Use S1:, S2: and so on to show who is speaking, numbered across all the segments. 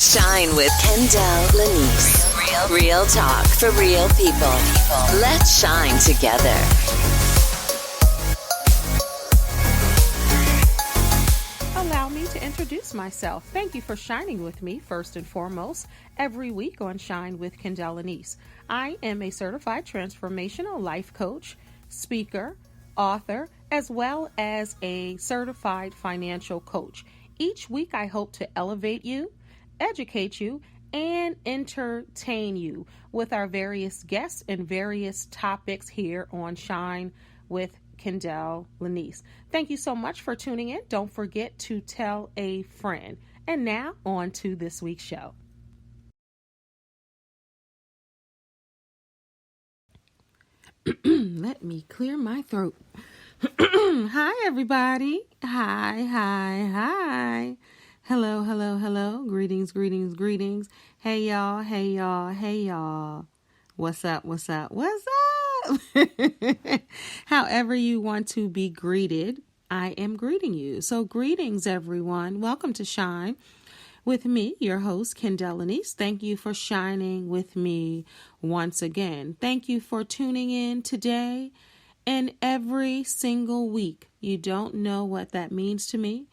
S1: Shine with Kendéll Lenice. Real talk for real people. Let's shine together.
S2: Allow me to introduce myself. Thank you for shining with me first and foremost every week on Shine with Kendéll Lenice. I am a certified transformational life coach, speaker, author, as well as a certified financial coach. Each week I hope to elevate you, educate you, and entertain you with our various guests and various topics here on Shine with Kendéll Lenice. Thank you so much for tuning in. Don't forget to tell a friend. And now on to this week's show. Let me clear my throat. Hi, everybody. Hi. Hello. Greetings. Hey, y'all. What's up? However you want to be greeted, I am greeting you. So greetings, everyone. Welcome to Shine with me, your host, Kendéll Lenice. Thank you for shining with me once again. Thank you for tuning in today and every single week. You don't know what that means to me.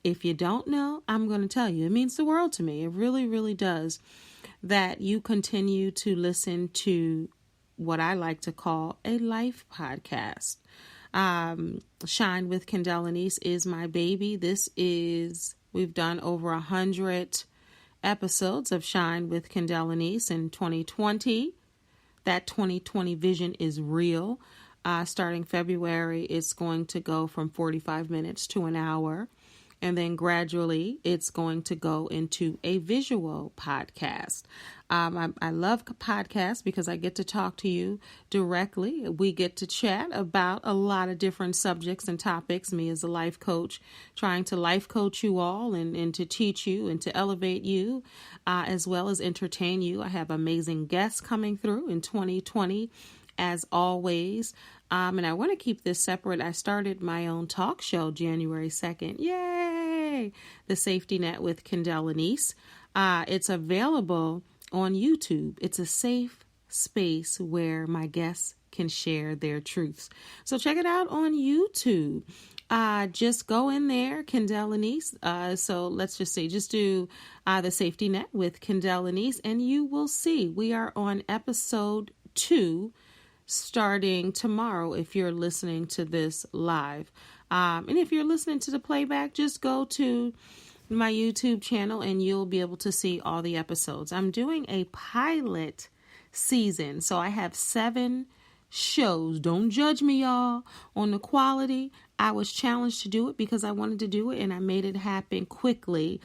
S2: If you don't know, I'm going to tell you. It means the world to me. It really, really does. That you continue to listen to what I like to call a life podcast. Shine with Kendéll Lenice is my baby. We've done over 100 episodes of Shine with Kendéll Lenice in 2020. That 2020 vision is real. Starting February, it's going to go from 45 minutes to an hour. And then gradually, it's going to go into a visual podcast. I love podcasts because I get to talk to you directly. We get to chat about a lot of different subjects and topics. Me as a life coach, trying to life coach you all and to teach you and to elevate you, as well as entertain you. I have amazing guests coming through in 2020, as always. And I want to keep this separate. I started my own talk show January 2nd. Yay! The Safety Net with Kendéll Lenice. It's available on YouTube. It's a safe space where my guests can share their truths. So check it out on YouTube. Just go in there, Kendéll Lenice. So let's just do the Safety Net with Kendéll Lenice, and you will see we are on episode 2. Starting tomorrow if you're listening to this live. And if you're listening to the playback, just go to my YouTube channel and you'll be able to see all the episodes. I'm doing a pilot season, so I have 7 shows. Don't judge me, y'all, on the quality. I was challenged to do it because I wanted to do it, and I made it happen quickly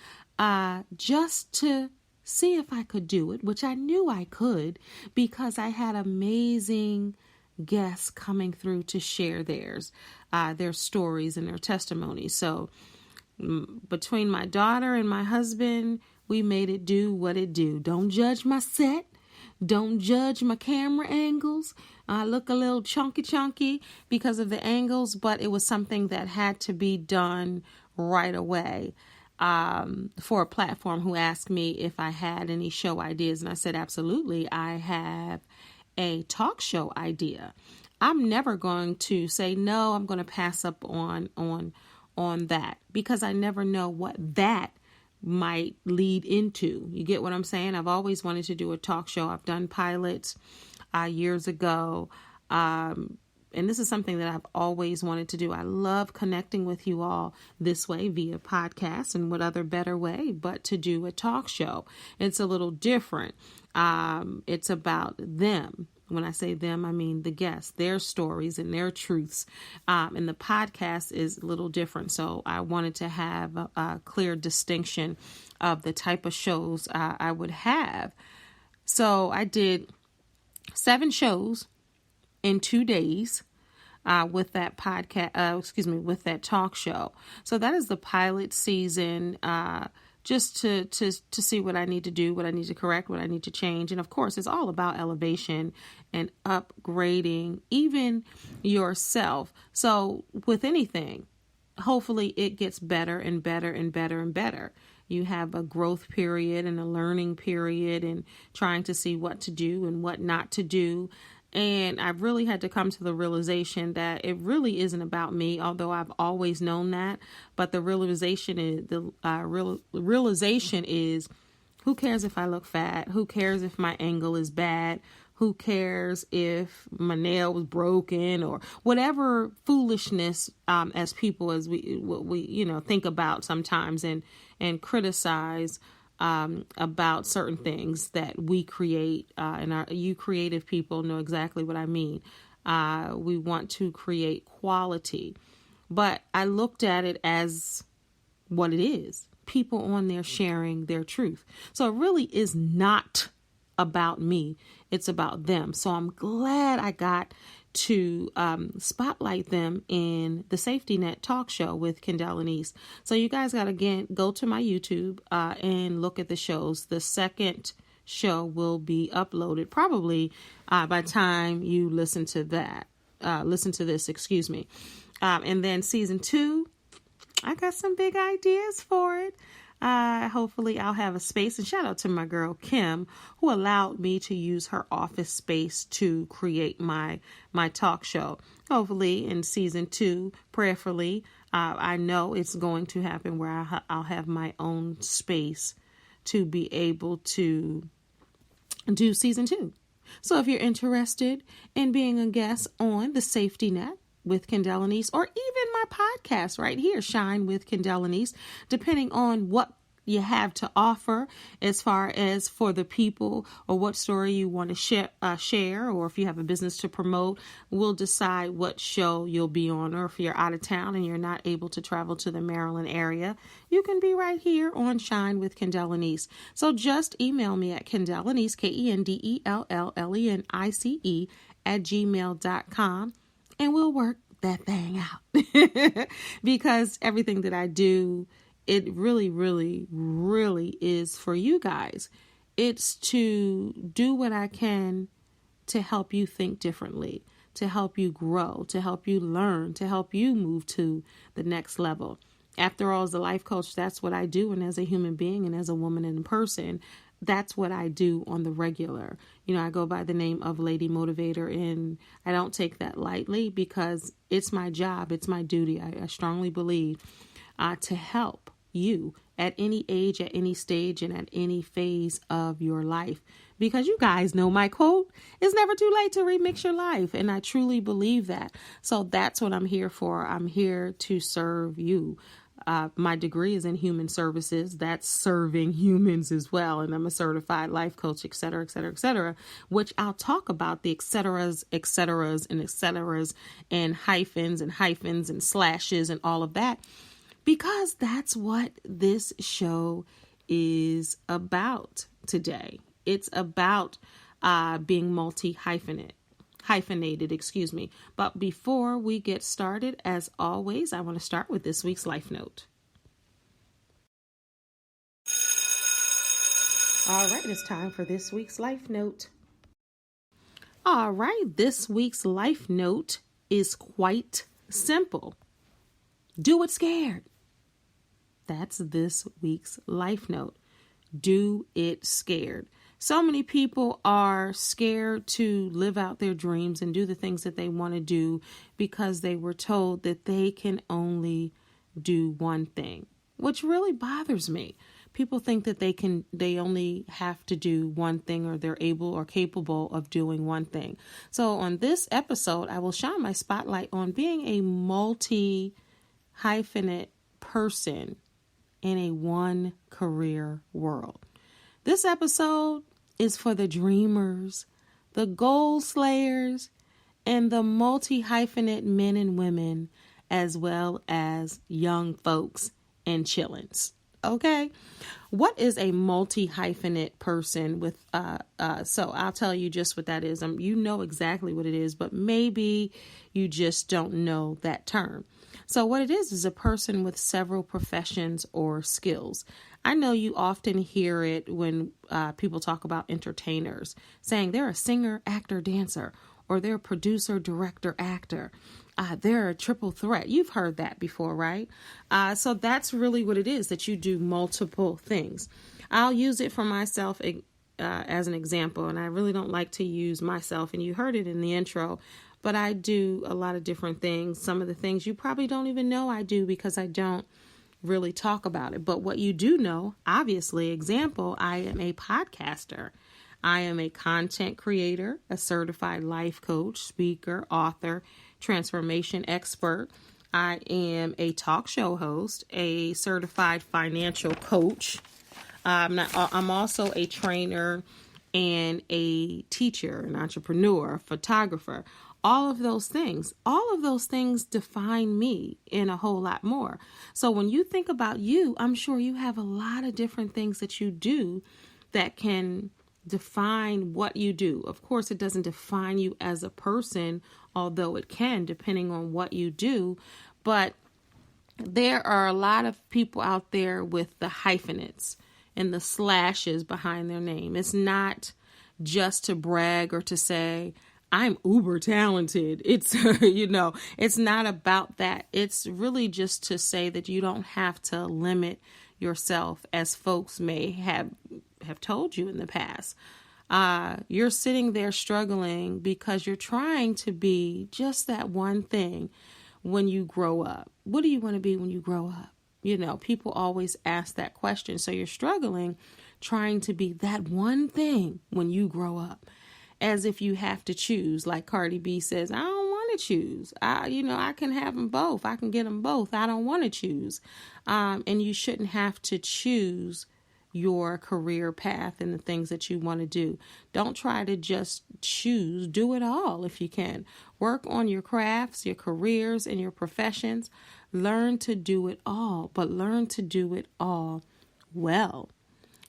S2: just to see if I could do it, which I knew I could because I had amazing guests coming through to share their stories and their testimonies. So between my daughter and my husband, we made it do what it do. Don't judge my set. Don't judge my camera angles. I look a little chunky because of the angles, but it was something that had to be done right away. For a platform who asked me if I had any show ideas. And I said, absolutely. I have a talk show idea. I'm never going to say, no, I'm going to pass up on that because I never know what that might lead into. You get what I'm saying? I've always wanted to do a talk show. I've done pilots, years ago. And this is something that I've always wanted to do. I love connecting with you all this way via podcast, and what other better way but to do a talk show. It's a little different. It's about them. When I say them, I mean the guests, their stories and their truths. And the podcast is a little different. So I wanted to have a clear distinction of the type of shows I would have. So I did 7 shows in 2 days with that podcast, with that talk show. So that is the pilot season, just to see what I need to do, what I need to correct, what I need to change. And of course, it's all about elevation and upgrading even yourself. So with anything, hopefully it gets better and better and better and better. you have a growth period and a learning period and trying to see what to do and what not to do. And I've really had to come to the realization that it really isn't about me, although I've always known that. But the realization is, who cares if I look fat? Who cares if my angle is bad? Who cares if my nail was broken or whatever foolishness as people as we think about sometimes and criticize about certain things that we create, and you creative people know exactly what I mean. We want to create quality, but I looked at it as what it is. People on there sharing their truth. So it really is not about me. It's about them. So I'm glad I got to spotlight them in the Safety Net talk show with Kendéll Lenice. So you guys got to go to my YouTube and look at the shows. The second show will be uploaded probably by the time you listen to this, excuse me. And then season 2, I got some big ideas for it. Hopefully I'll have a space, and shout out to my girl Kim, who allowed me to use her office space to create my talk show. Hopefully in season 2, prayerfully, I know it's going to happen where I'll have my own space to be able to do season 2. So if you're interested in being a guest on the Safety Net with Kendéll Lenice, or even my podcast right here, Shine with Kendéll Lenice, depending on what you have to offer as far as for the people or what story you want to share, or if you have a business to promote, we'll decide what show you'll be on. Or if you're out of town and you're not able to travel to the Maryland area, you can be right here on Shine with Kendéll Lenice. So just email me at Kendéll Lenice, KendellLenice @gmail.com. And we'll work that thing out. Because everything that I do, it really, really, really is for you guys. It's to do what I can to help you think differently, to help you grow, to help you learn, to help you move to the next level. After all, as a life coach, that's what I do. And as a human being and as a woman in person, that's what I do on the regular. I go by the name of Lady Motivator, and I don't take that lightly because it's my job. It's my duty. I strongly believe to help you at any age, at any stage, and at any phase of your life. Because you guys know my quote, it's never too late to remix your life. And I truly believe that. So that's what I'm here for. I'm here to serve you. My degree is in human services. That's serving humans as well. And I'm a certified life coach, et cetera, et cetera, et cetera, which I'll talk about the et ceteras, and hyphens and slashes and all of that, because that's what this show is about today. It's about being hyphenated, excuse me. But before we get started, as always, I want to start with this week's life note. All right, it's time for this week's life note. All right, this week's life note is quite simple. Do it scared. That's this week's life note. Do it scared. So many people are scared to live out their dreams and do the things that they want to do because they were told that they can only do one thing, which really bothers me. People think that they only have to do one thing, or they're able or capable of doing one thing. So on this episode, I will shine my spotlight on being a multi-hyphenate person in a one career world. This episode is for the dreamers, the goal slayers, and the multi-hyphenate men and women, as well as young folks and chillins. Okay. What is a multi-hyphenate person with, so I'll tell you just what that is. You know exactly what it is, but maybe you just don't know that term. So what it is a person with several professions or skills. I know you often hear it when people talk about entertainers, saying they're a singer, actor, dancer, or they're a producer, director, actor. they're a triple threat. You've heard that before, right? So that's really what it is, that you do multiple things. I'll use it for myself as an example, and I really don't like to use myself, and you heard it in the intro, but I do a lot of different things. Some of the things you probably don't even know I do because I don't really talk about it. But what you do know, obviously, example, I am a podcaster. I am a content creator, a certified life coach, speaker, author, transformation expert. I am a talk show host, a certified financial coach. I'm also a trainer and a teacher, an entrepreneur, a photographer. All of those things define me in a whole lot more. So when you think about you, I'm sure you have a lot of different things that you do that can define what you do. Of course, it doesn't define you as a person, although it can, depending on what you do. But there are a lot of people out there with the hyphenates and the slashes behind their name. It's not just to brag or to say, I'm uber talented. It's, it's not about that. It's really just to say that you don't have to limit yourself, as folks may have told you in the past. You're sitting there struggling because you're trying to be just that one thing when you grow up. What do you want to be when you grow up? People always ask that question. So you're struggling trying to be that one thing when you grow up, as if you have to choose. Like Cardi B says, I don't want to choose. I can have them both. I can get them both. I don't want to choose. And you shouldn't have to choose your career path and the things that you want to do. Don't try to just choose. Do it all if you can. Work on your crafts, your careers, and your professions. Learn to do it all, but learn to do it all well.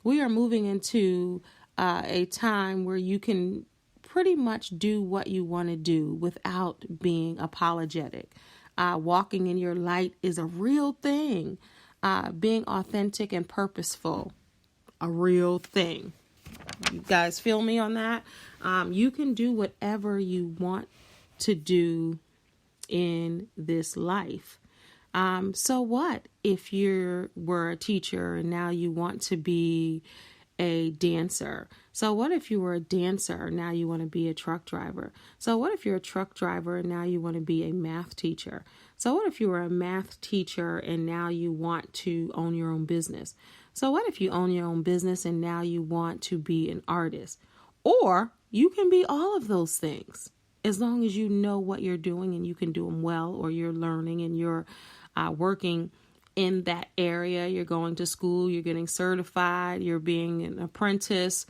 S2: We are moving into a time where you can pretty much do what you want to do without being apologetic. Walking in your light is a real thing. Being authentic and purposeful, a real thing. You guys feel me on that? You can do whatever you want to do in this life. So what if you were a teacher and now you want to be a dancer? So what if you were a dancer and now you want to be a truck driver? So what if you're a truck driver and now you want to be a math teacher? So what if you were a math teacher and now you want to own your own business? So what if you own your own business and now you want to be an artist? Or you can be all of those things as long as you know what you're doing and you can do them well, or you're learning and you're working in that area. You're going to school, you're getting certified, you're being an apprentice,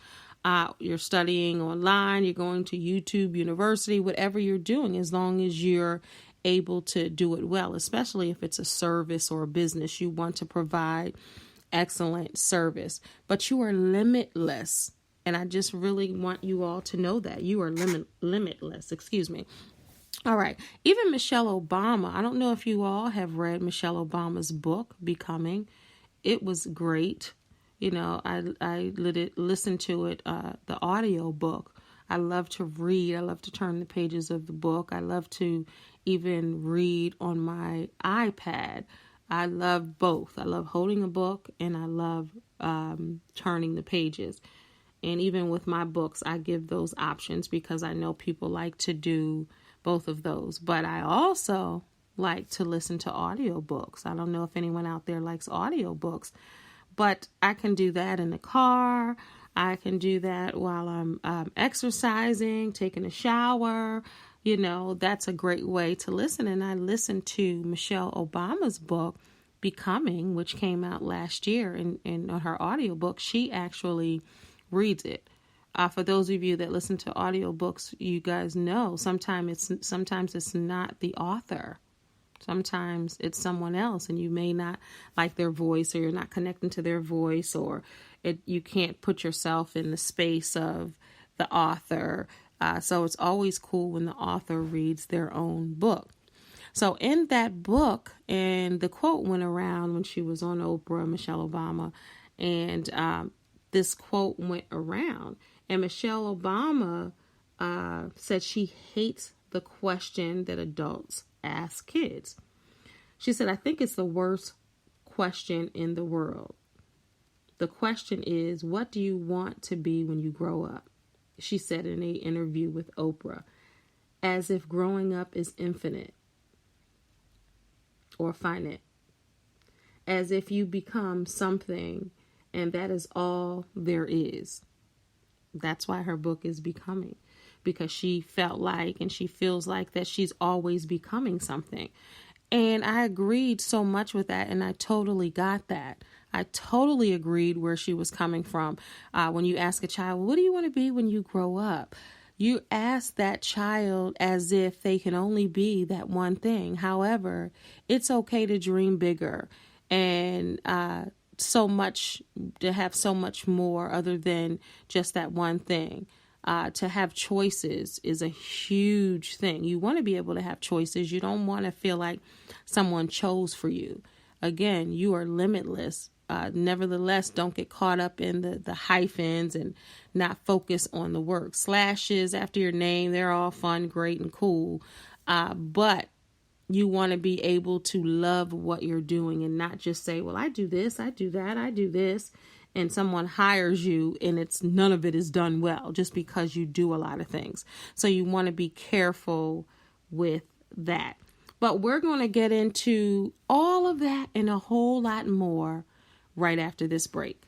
S2: you're studying online, you're going to YouTube University, whatever you're doing, as long as you're able to do it well, especially if it's a service or a business. You want to provide excellent service, but you are limitless. And I just really want you all to know that you are limitless. All right. Even Michelle Obama. I don't know if you all have read Michelle Obama's book, Becoming. It was great. I listened to it, the audio book. I love to read. I love to turn the pages of the book. I love to even read on my iPad. I love both. I love holding a book and I love turning the pages. And even with my books, I give those options because I know people like to do both of those. But I also like to listen to audiobooks. I don't know if anyone out there likes audiobooks, but I can do that in the car. I can do that while I'm exercising, taking a shower. That's a great way to listen. And I listened to Michelle Obama's book, Becoming, which came out last year. And on her audiobook, she actually reads it. For those of you that listen to audiobooks, you guys know sometimes it's not the author. Sometimes it's someone else, and you may not like their voice, or you're not connecting to their voice, or you can't put yourself in the space of the author. So it's always cool when the author reads their own book. So in that book, and the quote went around when she was on Oprah, Michelle Obama, and this quote went around. And Michelle Obama said she hates the question that adults ask kids. She said, I think it's the worst question in the world. The question is, what do you want to be when you grow up? She said in an interview with Oprah, as if growing up is infinite or finite. As if you become something and that is all there is. That's why her book is Becoming, because she felt like and she feels like that she's always becoming something. And I agreed so much with that, and I totally got that. I totally agreed where she was coming from. When you ask a child, what do you want to be when you grow up? You ask that child as if they can only be that one thing. However, it's okay to dream bigger and so much, to have so much more other than just that one thing. To have choices is a huge thing. You want to be able to have choices. You don't want to feel like someone chose for you. Again, you are limitless. Nevertheless, don't get caught up in the hyphens and not focus on the work. Slashes after your name, they're all fun, great, and cool. But you want to be able to love what you're doing and not just say, well, I do this, I do that, I do this. And someone hires you and none of it is done well just because you do a lot of things. So you want to be careful with that. But we're going to get into all of that and a whole lot more right after this break.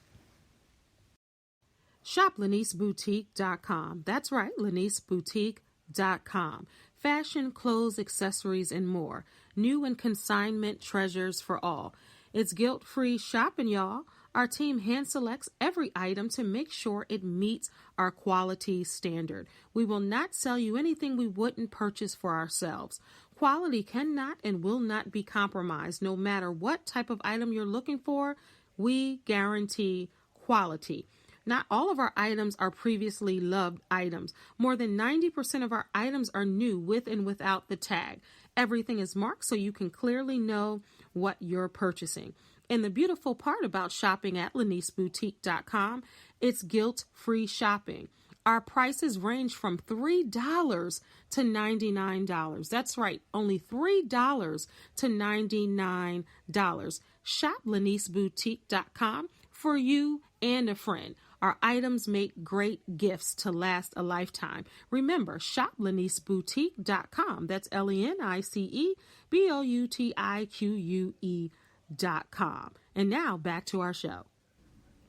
S2: Shop LeniceBoutique.com. That's right, LeniceBoutique.com. Fashion, clothes, accessories, and more. New and consignment treasures for all. It's guilt-free shopping, y'all. Our team hand selects every item to make sure it meets our quality standard. We will not sell you anything we wouldn't purchase for ourselves. Quality cannot and will not be compromised. No matter what type of item you're looking for, we guarantee quality. Not all of our items are previously loved items. More than 90% of our items are new with and without the tag. Everything is marked so you can clearly know what you're purchasing. And the beautiful part about shopping at LeniceBoutique.com, it's guilt-free shopping. Our prices range from $3 to $99. That's right, only $3 to $99. Shop LeniceBoutique.com for you and a friend. Our items make great gifts to last a lifetime. Remember, shop LeniceBoutique.com. That's LeniceBoutique.com. And now back to our show.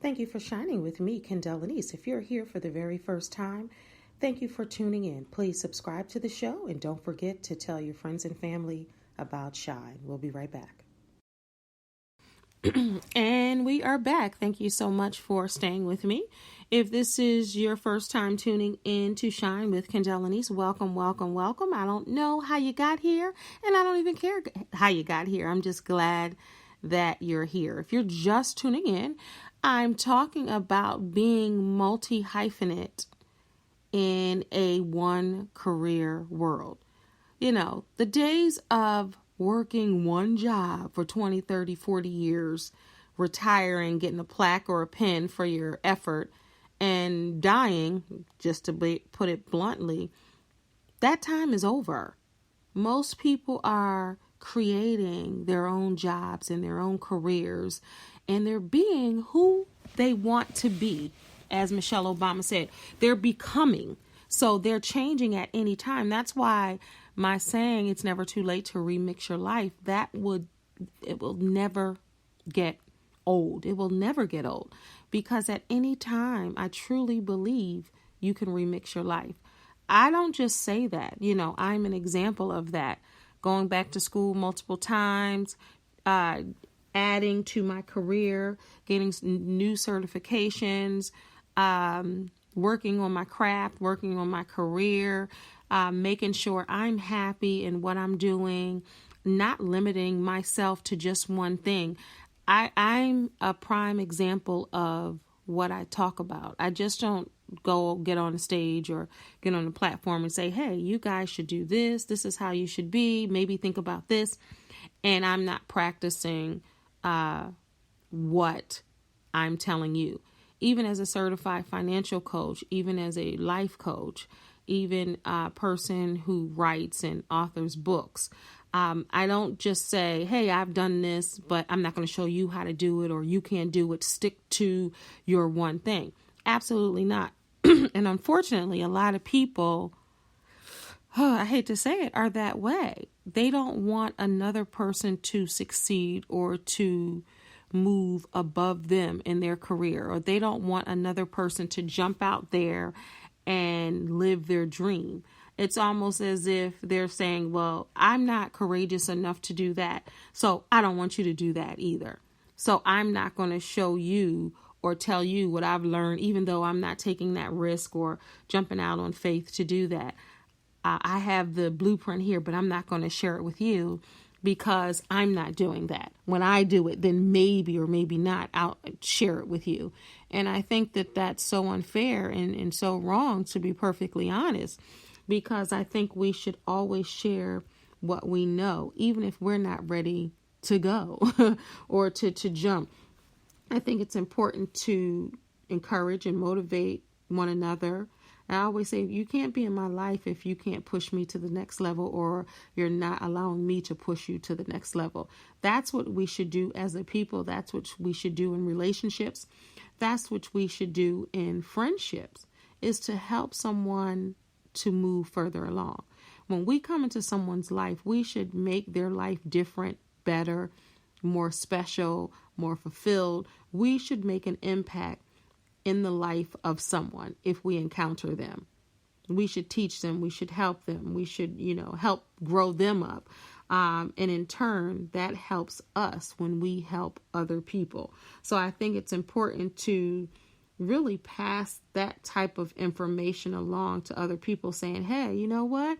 S2: Thank you for shining with me, Kendéll Lenice. If you're here for the very first time, thank you for tuning in. Please subscribe to the show and don't forget to tell your friends and family about Shine. We'll be right back. And we are back. Thank you so much for staying with me. If this is your first time tuning in to Shine with Kendéll Lenice, welcome, welcome, welcome. I don't know how you got here, and I don't even care how you got here. I'm just glad that you're here. If you're just tuning in, I'm talking about being multi-hyphenate in a one career world. You know, the days of working one job for 20, 30, 40 years, retiring, getting a plaque or a pin for your effort, and dying, just to put it bluntly, that time is over. Most people are creating their own jobs and their own careers, and they're being who they want to be. As Michelle Obama said, they're becoming. So they're changing at any time. That's why my saying, it's never too late to remix your life, it will never get old. It will never get old, because at any time, I truly believe you can remix your life. I don't just say that, I'm an example of that. Going back to school multiple times, adding to my career, getting new certifications, working on my craft, working on my career, making sure I'm happy in what I'm doing, not limiting myself to just one thing. I'm a prime example of what I talk about. I just don't go get on a stage or get on a platform and say, hey, you guys should do this. This is how you should be. Maybe think about this. And I'm not practicing what I'm telling you. Even as a certified financial coach, even as a life coach, even a person who writes and authors books, I don't just say, hey, I've done this, but I'm not going to show you how to do it, or you can't do it. Stick to your one thing. Absolutely not. And unfortunately, a lot of people, I hate to say it, are that way. They don't want another person to succeed or to move above them in their career, or they don't want another person to jump out there and live their dream. It's almost as if they're saying, well, I'm not courageous enough to do that, so I don't want you to do that either. So I'm not going to show you or tell you what I've learned, even though I'm not taking that risk or jumping out on faith to do that. I have the blueprint here, but I'm not going to share it with you because I'm not doing that. When I do it, then maybe or maybe not, I'll share it with you. And I think that that's so unfair and so wrong, to be perfectly honest, because I think we should always share what we know, even if we're not ready to go or to jump. I think it's important to encourage and motivate one another. I always say, you can't be in my life if you can't push me to the next level, or you're not allowing me to push you to the next level. That's what we should do as a people. That's what we should do in relationships. That's what we should do in friendships, is to help someone to move further along. When we come into someone's life, we should make their life different, better, more special, more fulfilled. We should make an impact in the life of someone if we encounter them. We should teach them. We should help them. We should, help grow them up. And in turn, that helps us when we help other people. So I think it's important to really pass that type of information along to other people, saying, hey, you know what?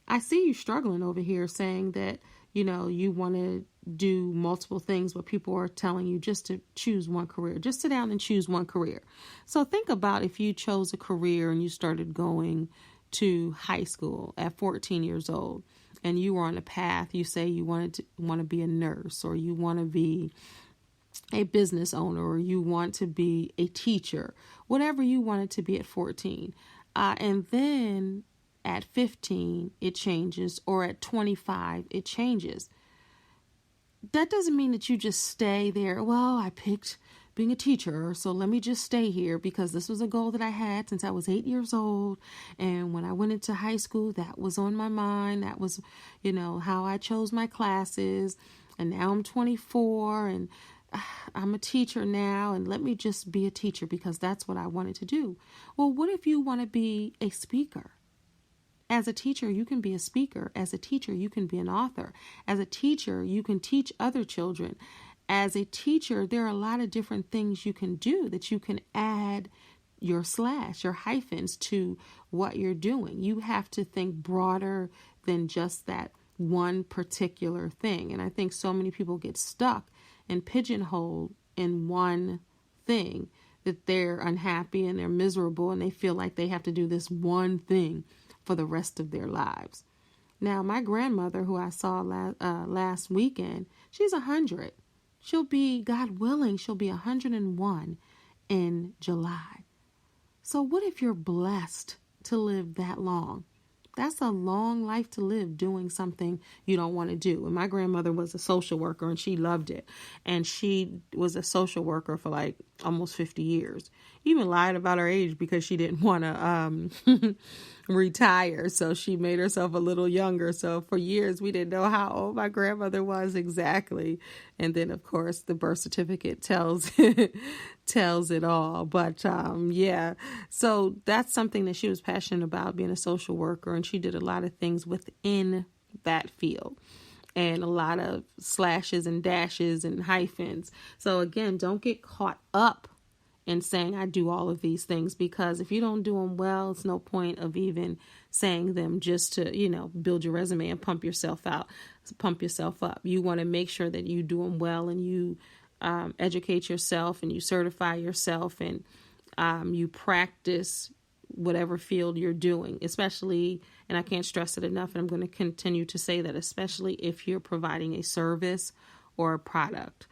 S2: I see you struggling over here, saying that, you want to do multiple things, but people are telling you just to choose one career. Just sit down and choose one career. So think about if you chose a career and you started going to high school at 14 years old, and you were on a path. You say you want to be a nurse, or you want to be a business owner, or you want to be a teacher, whatever you wanted to be at 14. And then at 15, it changes, or at 25, it changes. That doesn't mean that you just stay there. Well, I picked being a teacher, so let me just stay here because this was a goal that I had since I was 8 years old. And when I went into high school, that was on my mind. That was, how I chose my classes. And now I'm 24 and I'm a teacher now, and let me just be a teacher because that's what I wanted to do. Well, what if you want to be a speaker? As a teacher, you can be a speaker. As a teacher, you can be an author. As a teacher, you can teach other children. As a teacher, there are a lot of different things you can do that you can add your hyphens to what you're doing. You have to think broader than just that one particular thing. And I think so many people get stuck and pigeonholed in one thing, that they're unhappy and they're miserable and they feel like they have to do this one thing for the rest of their lives. Now, my grandmother, who I saw last weekend, she's 100. She'll be, God willing, she'll be 101 in July. So what if you're blessed to live that long? That's a long life to live doing something you don't want to do. And my grandmother was a social worker and she loved it. And she was a social worker for like almost 50 years. Even lied about her age because she didn't want to retire. So she made herself a little younger. So for years, we didn't know how old my grandmother was exactly. And then, of course, the birth certificate tells it all. But yeah, so that's something that she was passionate about, being a social worker. And she did a lot of things within that field, and a lot of slashes and dashes and hyphens. So again, don't get caught up in saying I do all of these things, because if you don't do them well, it's no point of even saying them just to, build your resume and pump yourself up. You want to make sure that you do them well, and you educate yourself, and you certify yourself, and you practice whatever field you're doing, especially, and I can't stress it enough, and I'm going to continue to say that, especially if you're providing a service or a product,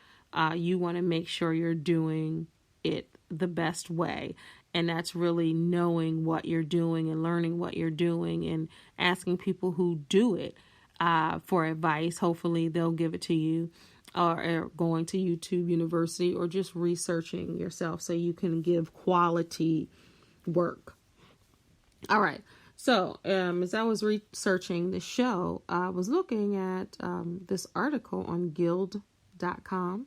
S2: you want to make sure you're doing it the best way. And that's really knowing what you're doing and learning what you're doing and asking people who do it for advice. Hopefully they'll give it to you, or going to YouTube University, or just researching yourself so you can give quality work. All right. So as I was researching the show, I was looking at this article on guild.com,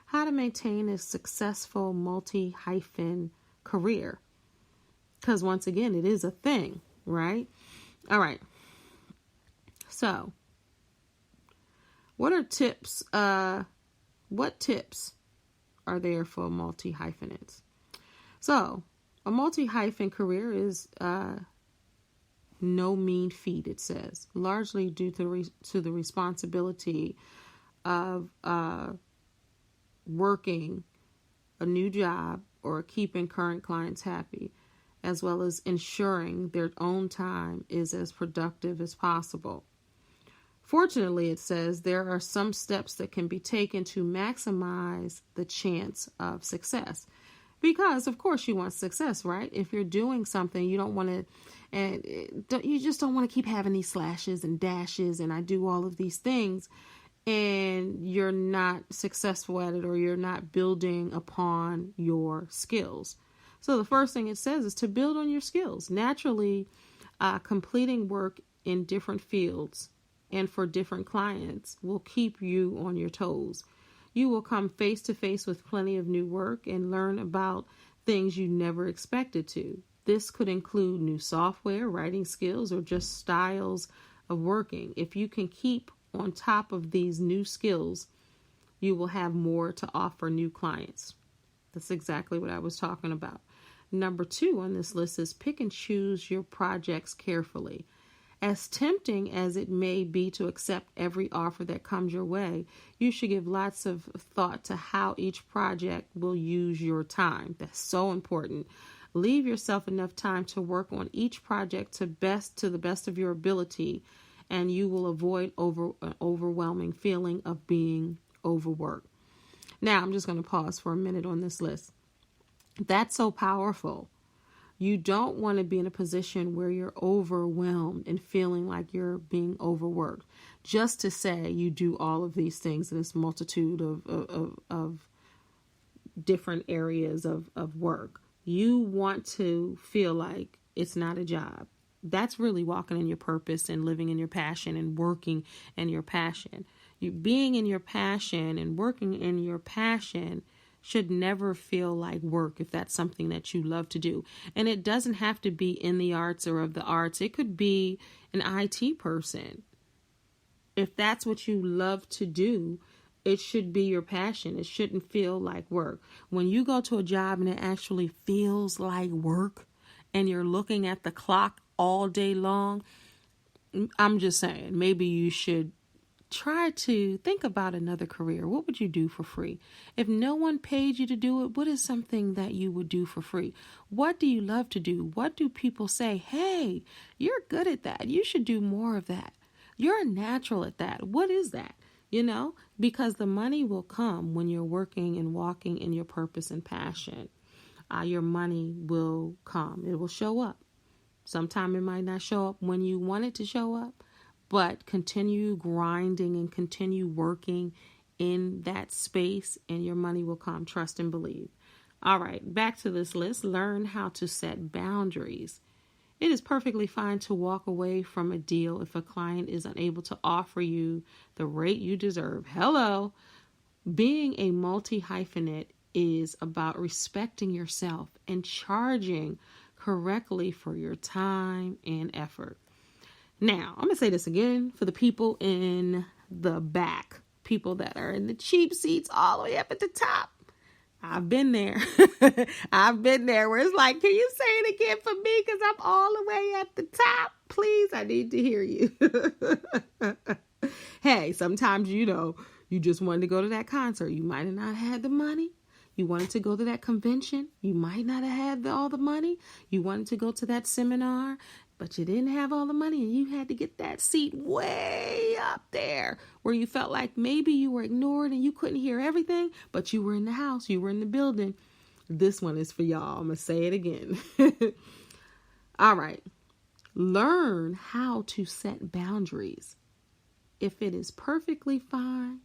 S2: how to maintain a successful multi-hyphen career. Because once again, it is a thing, right? All right. So what are tips? What tips are there for multi-hyphenates? So a multi-hyphen career is no mean feat, it says, largely due to the responsibility of working a new job or keeping current clients happy, as well as ensuring their own time is as productive as possible. Fortunately, it says there are some steps that can be taken to maximize the chance of success. Because, of course, you want success, right? If you're doing something, you don't want to, and you just don't want to keep having these slashes and dashes, and I do all of these things, and you're not successful at it, or you're not building upon your skills. So the first thing it says is to build on your skills. Naturally, completing work in different fields and for different clients will keep you on your toes. You will come face to face with plenty of new work and learn about things you never expected to. This could include new software, writing skills, or just styles of working. If you can keep on top of these new skills, you will have more to offer new clients. That's exactly what I was talking about. Number 2 on this list is pick and choose your projects carefully. As tempting as it may be to accept every offer that comes your way, you should give lots of thought to how each project will use your time. That's so important. Leave yourself enough time to work on each project to the best of your ability, and you will avoid an overwhelming feeling of being overworked. Now, I'm just going to pause for a minute on this list. That's so powerful. You don't want to be in a position where you're overwhelmed and feeling like you're being overworked. Just to say you do all of these things in this multitude of different areas of work. You want to feel like it's not a job. That's really walking in your purpose and living in your passion and working in your passion. You being in your passion and working in your passion should never feel like work if that's something that you love to do. And it doesn't have to be in the arts or of the arts. It could be an IT person. If that's what you love to do, it should be your passion. It shouldn't feel like work. When you go to a job and it actually feels like work and you're looking at the clock all day long, I'm just saying, maybe you should try to think about another career. What would you do for free? If no one paid you to do it, what is something that you would do for free? What do you love to do? What do people say? Hey, you're good at that. You should do more of that. You're a natural at that. What is that? Because the money will come when you're working and walking in your purpose and passion. Your money will come. It will show up. Sometime it might not show up when you want it to show up, but continue grinding and continue working in that space and your money will come. Trust and believe. All right, back to this list. Learn how to set boundaries. It is perfectly fine to walk away from a deal if a client is unable to offer you the rate you deserve. Hello. Being a multi-hyphenate is about respecting yourself and charging correctly for your time and effort. Now, I'm going to say this again for the people in the back, people that are in the cheap seats all the way up at the top. I've been there. I've been there where it's like, can you say it again for me? Because I'm all the way at the top. Please, I need to hear you. Hey, sometimes, you just wanted to go to that concert. You might have not had the money. You wanted to go to that convention. You might not have had all the money. You wanted to go to that seminar, but you didn't have all the money and you had to get that seat way up there where you felt like maybe you were ignored and you couldn't hear everything, but you were in the house, you were in the building. This one is for y'all. I'm going to say it again. All right. Learn how to set boundaries. if it is perfectly fine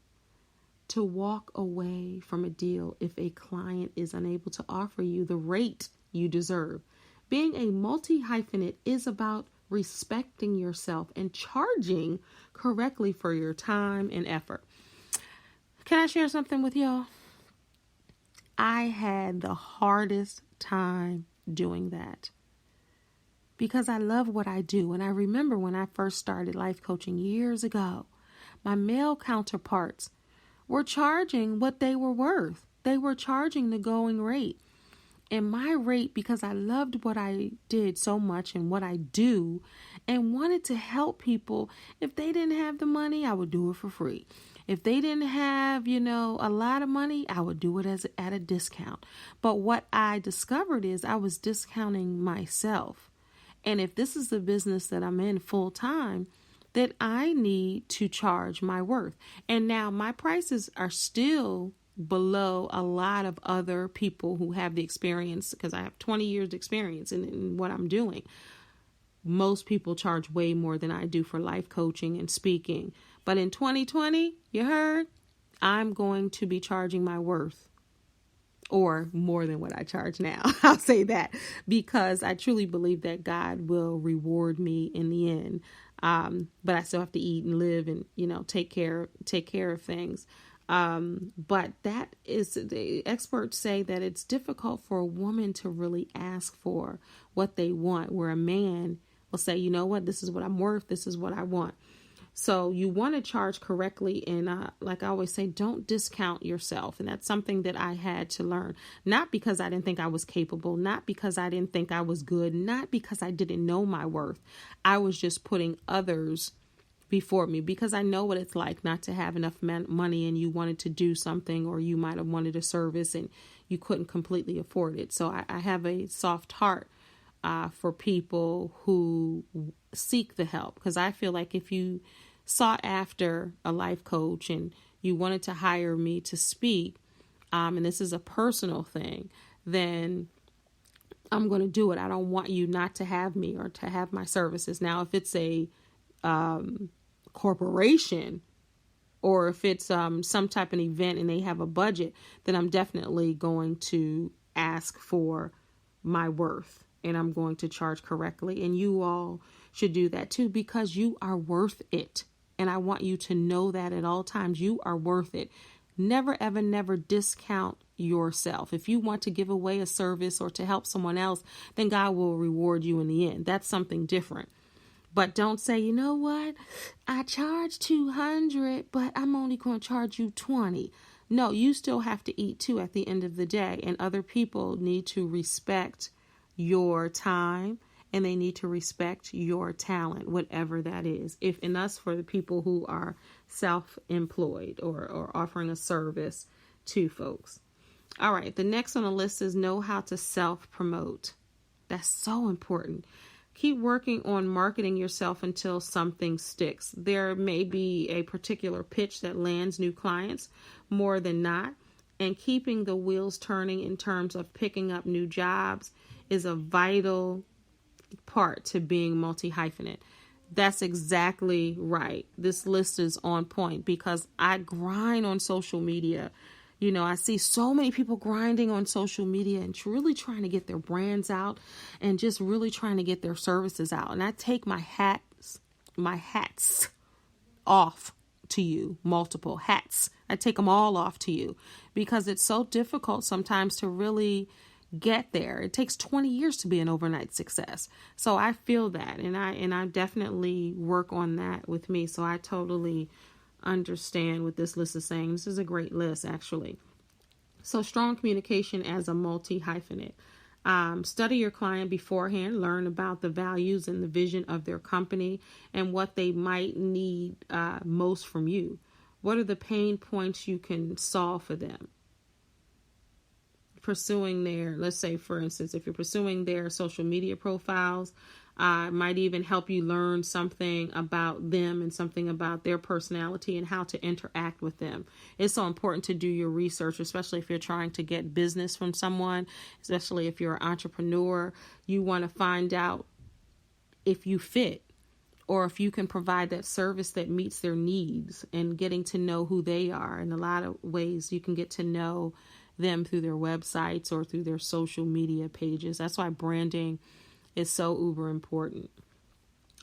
S2: to walk away from a deal if a client is unable to offer you the rate you deserve. Being a multi-hyphenate is about respecting yourself and charging correctly for your time and effort. Can I share something with y'all? I had the hardest time doing that because I love what I do. And I remember when I first started life coaching years ago, my male counterparts were charging what they were worth. They were charging the going rate. And my rate, because I loved what I did so much and what I do and wanted to help people, if they didn't have the money, I would do it for free. If they didn't have, a lot of money, I would do it at a discount. But what I discovered is I was discounting myself. And if this is the business that I'm in full time, that I need to charge my worth. And now my prices are still below a lot of other people who have the experience, because I have 20 years experience in what I'm doing. Most people charge way more than I do for life coaching and speaking. But in 2020, you heard, I'm going to be charging my worth, or more than what I charge now. I'll say that because I truly believe that God will reward me in the end. But I still have to eat and live and, take care of things. But that is, the experts say that it's difficult for a woman to really ask for what they want, where a man will say, you know what, this is what I'm worth. This is what I want. So you want to charge correctly. And like I always say, don't discount yourself. And that's something that I had to learn, not because I didn't think I was capable, not because I didn't think I was good, not because I didn't know my worth. I was just putting others before me because I know what it's like not to have enough money and you wanted to do something, or you might have wanted a service and you couldn't completely afford it. So I have a soft heart for people who seek the help, because I feel like if you sought after a life coach and you wanted to hire me to speak, and this is a personal thing, then I'm going to do it. I don't want you not to have me or to have my services. Now, if it's a corporation, or if it's some type of event and they have a budget, then I'm definitely going to ask for my worth and I'm going to charge correctly. And you all should do that too, because you are worth it. And I want you to know that at all times. You are worth it. Never, ever, never discount yourself. If you want to give away a service or to help someone else, then God will reward you in the end. That's something different. But don't say, you know what, I charge $200, but I'm only going to charge you $20. No, you still have to eat too at the end of the day. And other people need to respect your time, and they need to respect your talent, whatever that is. And that's for the people who are self-employed or offering a service to folks. All right. The next on the list is know how to self-promote. That's so important. Keep working on marketing yourself until something sticks. There may be a particular pitch that lands new clients more than not. And keeping the wheels turning in terms of picking up new jobs is a vital part to being multi-hyphenate. That's exactly right. This list is on point because I grind on social media. I see so many people grinding on social media and really trying to get their brands out and just really trying to get their services out. And I take my hats off to you, multiple hats. I take them all off to you because it's so difficult sometimes to really get there. It takes 20 years to be an overnight success. So I feel that, and I definitely work on that with me. So I totally understand what this list is saying. This is a great list, actually. So strong communication as a multi-hyphenate. Study your client beforehand, learn about the values and the vision of their company and what they might need most from you. What are the pain points you can solve for them? Pursuing let's say, for instance, if you're pursuing their social media profiles, might even help you learn something about them and something about their personality and how to interact with them. It's so important to do your research, especially if you're trying to get business from someone, especially if you're an entrepreneur. You want to find out if you fit. or if you can provide that service that meets their needs, and getting to know who they are. In a lot of ways, you can get to know them through their websites or through their social media pages. That's why branding is so uber important.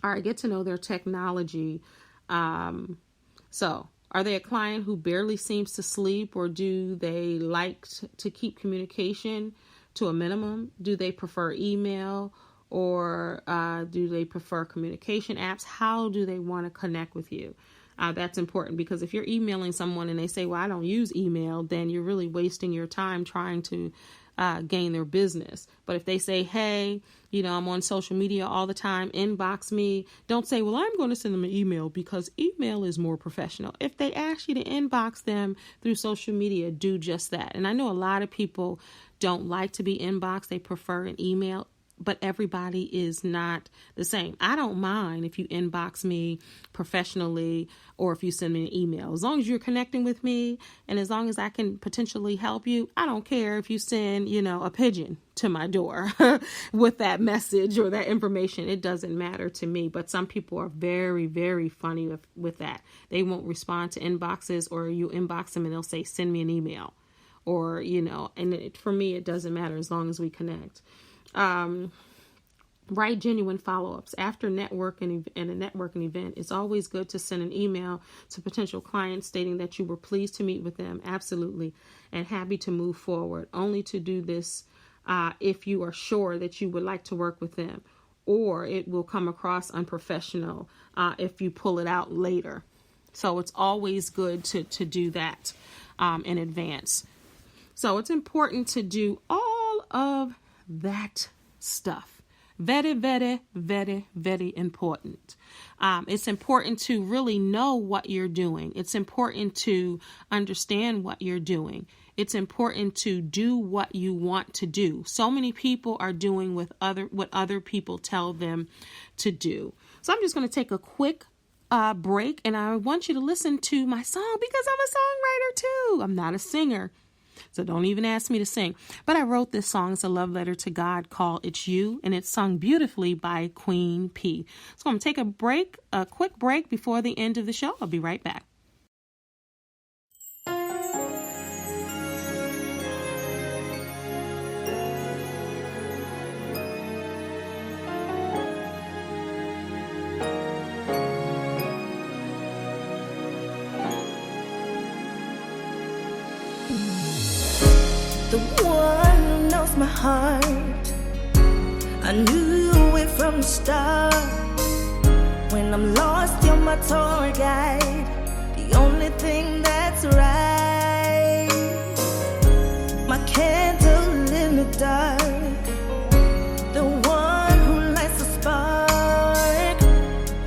S2: All right, get to know their technology. So are they a client who barely seems to sleep, or do they like to keep communication to a minimum? Do they prefer email, or do they prefer communication apps? How do they want to connect with you? That's important, because if you're emailing someone and they say, well, I don't use email, then you're really wasting your time trying to gain their business. But if they say, hey, I'm on social media all the time, inbox me, don't say, well, I'm going to send them an email because email is more professional. If they ask you to inbox them through social media, do just that. And I know a lot of people don't like to be inboxed. They prefer an email. But everybody is not the same. I don't mind if you inbox me professionally or if you send me an email. As long as you're connecting with me and as long as I can potentially help you, I don't care if you send, a pigeon to my door with that message or that information. It doesn't matter to me. But some people are very, very funny with that. They won't respond to inboxes, or you inbox them and they'll say, send me an email. Or, and for me, it doesn't matter as long as we connect. Write genuine follow-ups after networking and a networking event. It's always good to send an email to potential clients stating that you were pleased to meet with them, absolutely, and happy to move forward. Only to do this if you are sure that you would like to work with them, or it will come across unprofessional if you pull it out later. So it's always good to do that in advance. So it's important to do all of that stuff. Very, very, very, very important. It's important to really know what you're doing. It's important to understand what you're doing. It's important to do what you want to do. So many people are doing what other people tell them to do. So I'm just going to take a quick break, and I want you to listen to my song because I'm a songwriter too. I'm not a singer, so don't even ask me to sing. But I wrote this song. It's a love letter to God called It's You, and it's sung beautifully by Queen P. So I'm going to take a quick break before the end of the show. I'll be right back.
S3: The one who knows my heart, I knew it from the start. When I'm lost, you're my tour guide, the only thing that's right. My candle in the dark, the one who lights a spark.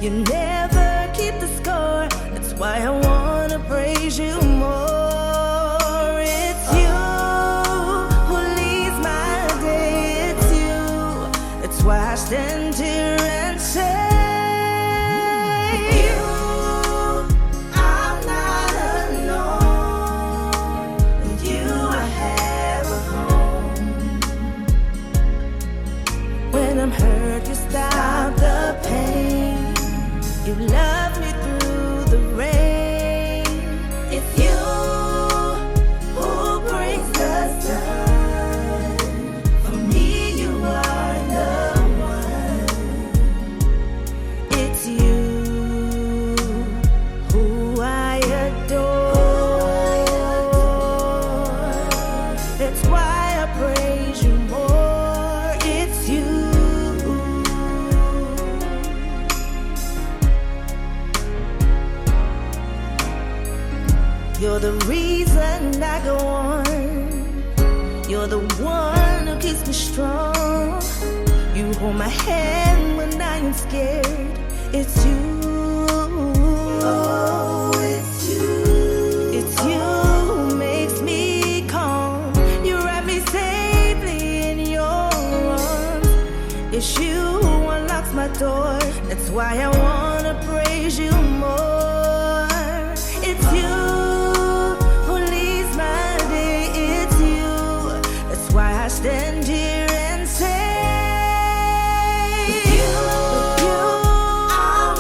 S3: You never keep the score, that's why I wanna praise you more. Why I stand here and say, you, I'm not alone. With you I have a home. When I'm hurt, you stop the pain. You love me through the rain. It's you who brings the sun. For me, you are the You're the reason I go on. You're the one who keeps me strong. You hold my hand when I am scared. It's you. Oh, it's you. It's you who makes me calm. You wrap me safely in your arms. It's you who unlocks my door. That's why I wanna praise you more. It's you. Why I stand here and say, with you, I'm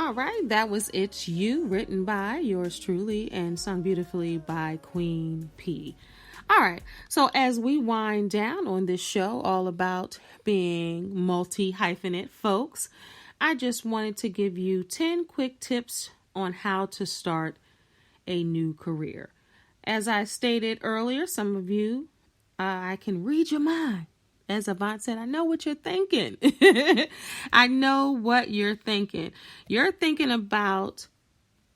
S2: All right, that was It's You, written by yours truly and sung beautifully by Queen P. All right, so as we wind down on this show all about being multi-hyphenate folks, I just wanted to give you 10 quick tips on how to start a new career. As I stated earlier, some of you, I can read your mind. As Avant said, I know what you're thinking. I know what you're thinking. You're thinking about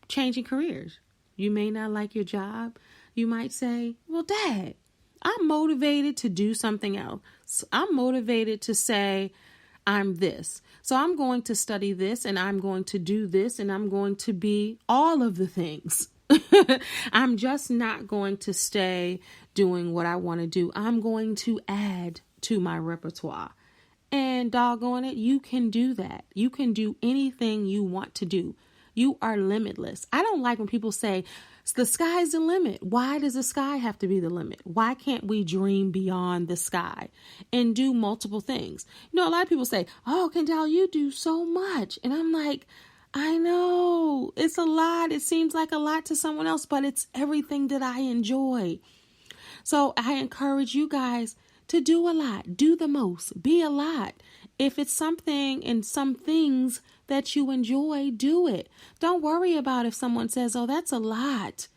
S2: changing careers. You may not like your job. You might say, well, Dad, I'm motivated to do something else. I'm motivated to say I'm this. So I'm going to study this and I'm going to do this and I'm going to be all of the things. I'm just not going to stay doing what I want to do. I'm going to add to my repertoire. And doggone it, you can do that. You can do anything you want to do. You are limitless. I don't like when people say, the sky's the limit. Why does the sky have to be the limit? Why can't we dream beyond the sky and do multiple things? You know, a lot of people say, oh, Kendéll, you do so much. And I'm like, I know it's a lot. It seems like a lot to someone else, but it's everything that I enjoy. So I encourage you guys to do a lot, do the most, be a lot. If it's something and some things that you enjoy, do it. Don't worry about if someone says, oh, that's a lot.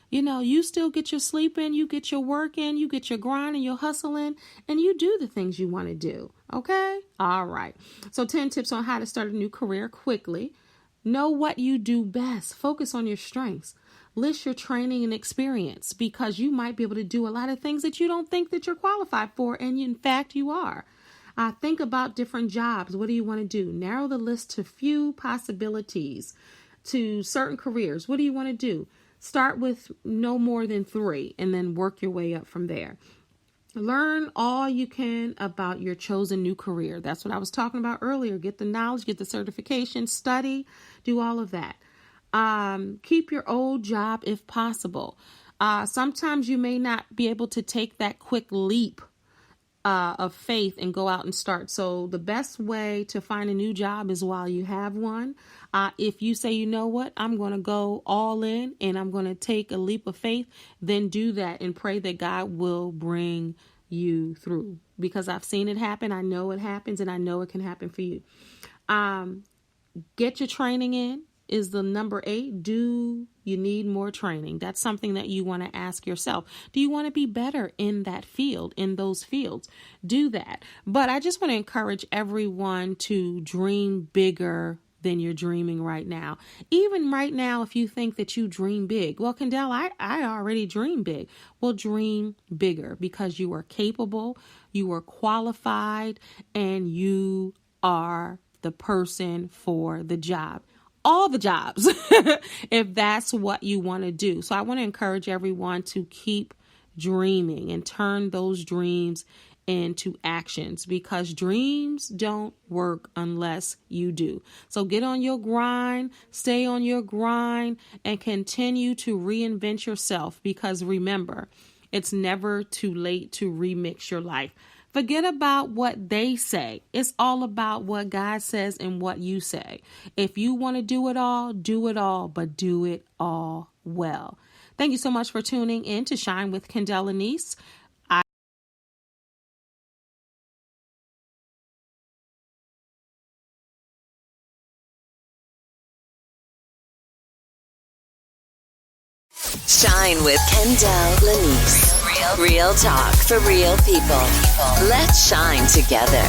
S2: You know, you still get your sleep in, you get your work in, you get your grind and your hustle in, and you do the things you want to do. Okay? All right. So 10 tips on how to start a new career quickly. Know what you do best. Focus on your strengths. List your training and experience because you might be able to do a lot of things that you don't think that you're qualified for. And in fact, you are. Think about different jobs. What do you want to do? Narrow the list to few possibilities, to certain careers. What do you want to do? Start with no more than 3 and then work your way up from there. Learn all you can about your chosen new career. That's what I was talking about earlier. Get the knowledge, get the certification, study, do all of that. Keep your old job if possible. Sometimes you may not be able to take that quick leap of faith and go out and start. So the best way to find a new job is while you have one. If you say, you know what, I'm going to go all in and I'm going to take a leap of faith, then do that and pray that God will bring you through, because I've seen it happen. I know it happens and I know it can happen for you. Get your training in is the number 8. Do you need more training? That's something that you want to ask yourself. Do you want to be better in that field, in those fields? Do that. But I just want to encourage everyone to dream bigger than you're dreaming right now. Even right now, if you think that you dream big, well, Kendéll, I already dream big. Well, dream bigger because you are capable, you are qualified, and you are the person for the job. All the jobs, if that's what you want to do. So I want to encourage everyone to keep dreaming and turn those dreams into actions, because dreams don't work unless you do. So get on your grind, stay on your grind, and continue to reinvent yourself, because remember, it's never too late to remix your life. Forget about what they say. It's all about what God says and what you say. If you want to do it all, but do it all well. Thank you so much for tuning in to Shine with Kendéll Lenice.
S1: Shine with Kendéll Lenice. Real talk for real people. Let's shine together.